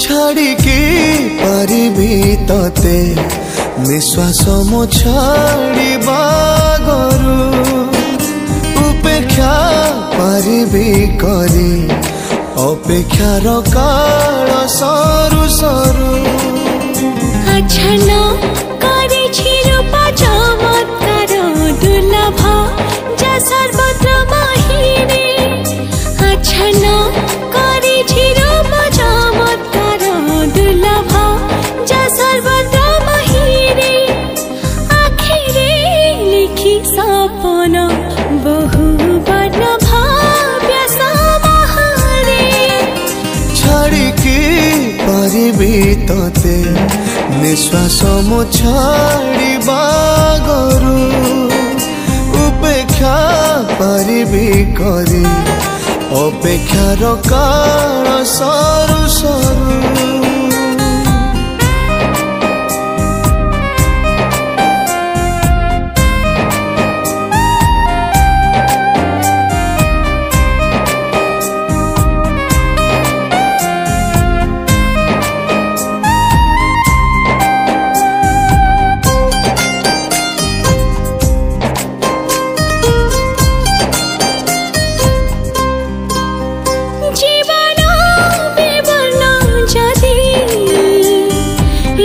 छाड़िकी पारिबी तते निश्वास मो छाड़िबा गरु उपेक्षा पारिबी करी अपेक्षार काल सरू सरू अछन करिछि रूप चमत्कार दुर्लभ जा सर्वत्र महिरे अछन करिछि रूप चमत्कार दुर्लभ जा सर्वत्र महिरे आखिरे लिखि सपन बहु वर्ण भाव्य समाहारे छाड़िकी पारिबी तते निश्वास मो छाड़िबा गरु उपेक्षा पारिबी करी अपेक्षार काल सरू सरू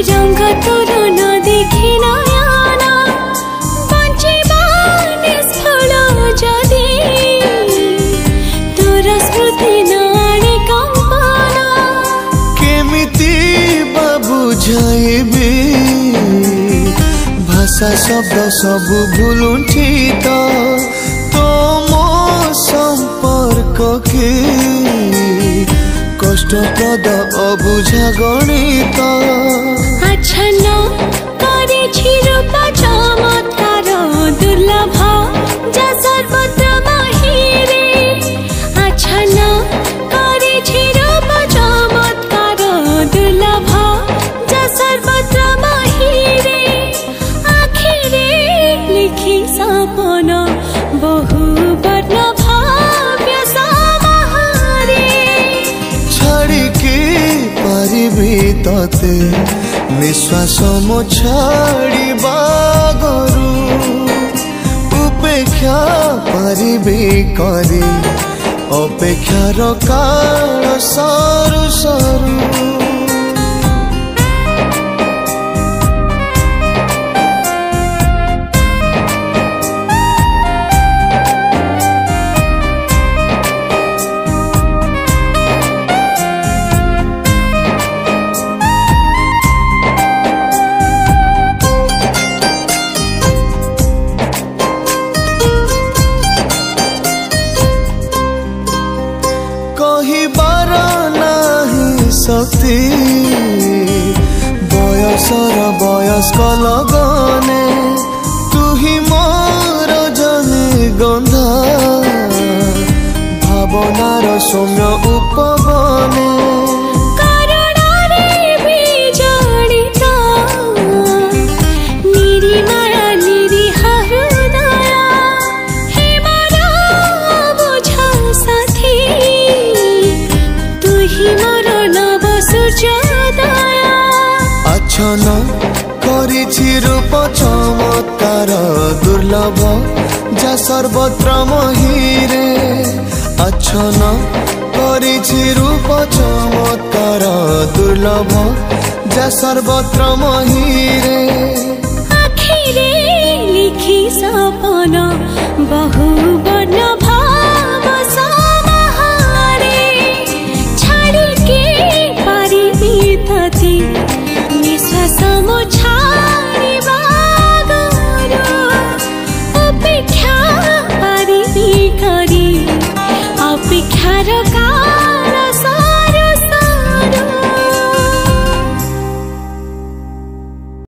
रंग तोर न देखि नयना बंचिबा निष्फल जदि तोर स्मृति न आने कंपना केमिति बा बुझाइबी भाषा शब्द सब भूलुंठी तो मो संपर्क के कष्टप्रद अबुझा गणित अछन करिछि रूप चमत्कार दुर्लभ जा सर्वत्र महिरे अछन करिछि रूप चमत्कार दुर्लभ जा सर्वत्र महिरे आखिरे लिखि सपन बहु वर्ण भाव्य समाहारे छाड़िकी पारिबी तते निश्वास मो छाड़िबा गरु उपेक्षा पारिबी करी अपेक्षार काल सरू सरू कहिबार नाही शक्ति बयसर बयस्क लगने तू ही मोर जने गंधा भावनार सौम्य उपबने अछन करिछि रूप चमत्कार दुर्लभ जा सर्वत्र महिरे अछन करिछि रूप चमत्कार दुर्लभ जा सर्वत्र महिरे आखिरे लिखि सपन